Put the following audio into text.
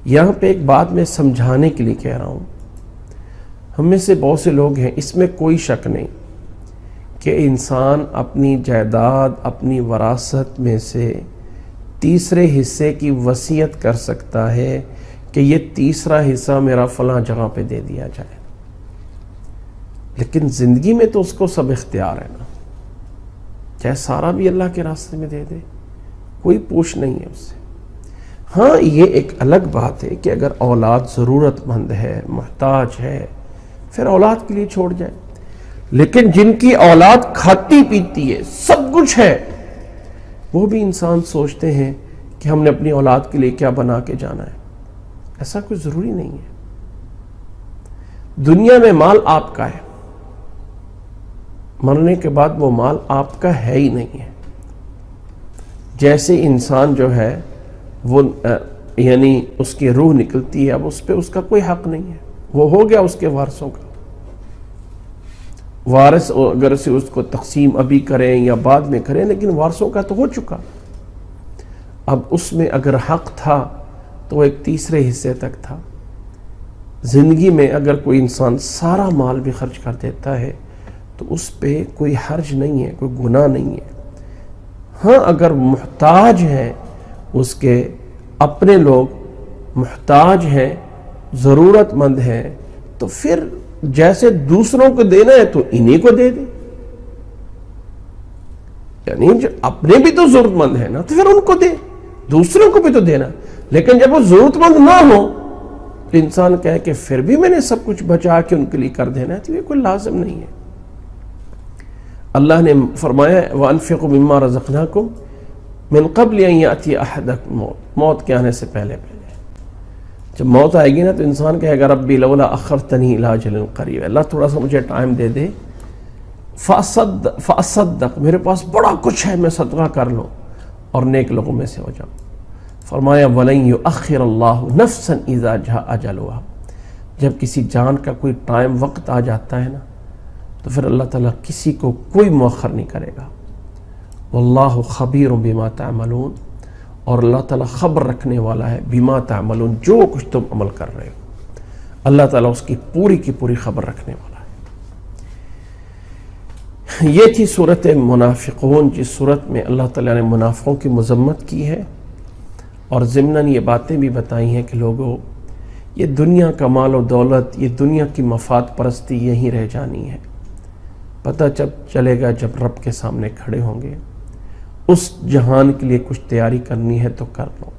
یہاں پہ ایک بات میں سمجھانے کے لیے کہہ رہا ہوں، ہم میں سے بہت سے لوگ ہیں، اس میں کوئی شک نہیں کہ انسان اپنی جائیداد، اپنی وراثت میں سے تیسرے حصے کی وصیت کر سکتا ہے کہ یہ تیسرا حصہ میرا فلاں جگہ پہ دے دیا جائے، لیکن زندگی میں تو اس کو سب اختیار ہے نا، چاہے سارا بھی اللہ کے راستے میں دے دے، کوئی پوچھ نہیں ہے اس سے۔ ہاں یہ ایک الگ بات ہے کہ اگر اولاد ضرورت مند ہے، محتاج ہے، پھر اولاد کے لیے چھوڑ جائے، لیکن جن کی اولاد کھاتی پیتی ہے، سب کچھ ہے، وہ بھی انسان سوچتے ہیں کہ ہم نے اپنی اولاد کے لیے کیا بنا کے جانا ہے۔ ایسا کوئی ضروری نہیں ہے۔ دنیا میں مال آپ کا ہے، مرنے کے بعد وہ مال آپ کا ہے ہی نہیں ہے۔ جیسے انسان جو ہے وہ یعنی اس کی روح نکلتی ہے، اب اس پہ اس کا کوئی حق نہیں ہے، وہ ہو گیا اس کے وارثوں کا۔ وارث اگر سے اس کو تقسیم ابھی کریں یا بعد میں کریں، لیکن وارثوں کا تو ہو چکا۔ اب اس میں اگر حق تھا تو وہ ایک تیسرے حصے تک تھا۔ زندگی میں اگر کوئی انسان سارا مال بھی خرچ کر دیتا ہے تو اس پہ کوئی حرج نہیں ہے، کوئی گناہ نہیں ہے۔ ہاں اگر محتاج ہیں، اس کے اپنے لوگ محتاج ہیں، ضرورت مند ہیں، تو پھر جیسے دوسروں کو دینا ہے تو انہی کو دے دے، یعنی جو اپنے بھی تو ضرورت مند ہے نا، تو پھر ان کو دے، دوسروں کو بھی تو دینا۔ لیکن جب وہ ضرورت مند نہ ہو تو انسان کہے کہ پھر بھی میں نے سب کچھ بچا کے ان کے لیے کر دینا ہے، تو یہ کوئی لازم نہیں ہے۔ اللہ نے فرمایا وَأَنفِقُوا مِمَّا رَزَقْنَاكُمْ مِن قَبْلِ أَن يَأْتِيَ أَحَدَكُمُ الْمَوْتُ، موت کے آنے سے پہلے جب موت آئے گی نا تو انسان کہے گا ربی لولا اخرتنی الی اجل قریب، اللہ تھوڑا سا مجھے ٹائم دے دے، فاصدق، میرے پاس بڑا کچھ ہے، میں صدقہ کر لوں اور نیک لوگوں میں سے ہو جاؤں۔ فرمایا وَلَن يُؤَخِّرَ اللَّهُ نَفْسًا إِذَا جَاءَ أَجَلُهَا، جب کسی جان کا کوئی ٹائم وقت آ جاتا ہے نا تو پھر اللہ تعالیٰ کسی کو کوئی مؤخر نہیں کرے گا۔ واللہ خبیر بما تعملون، اور اللہ تعالیٰ خبر رکھنے والا ہے بما تعملون، جو کچھ تم عمل کر رہے ہو، اللہ تعالیٰ اس کی پوری خبر رکھنے والا ہے۔ یہ تھی سورۃ منافقون، جس سورت میں اللہ تعالیٰ نے منافقوں کی مذمت کی ہے اور ضمناً یہ باتیں بھی بتائی ہیں کہ لوگوں، یہ دنیا کا مال و دولت، یہ دنیا کی مفاد پرستی یہیں رہ جانی ہے، پتہ جب چلے گا جب رب کے سامنے کھڑے ہوں گے، اس جہان کے لیے کچھ تیاری کرنی ہے تو کر لو۔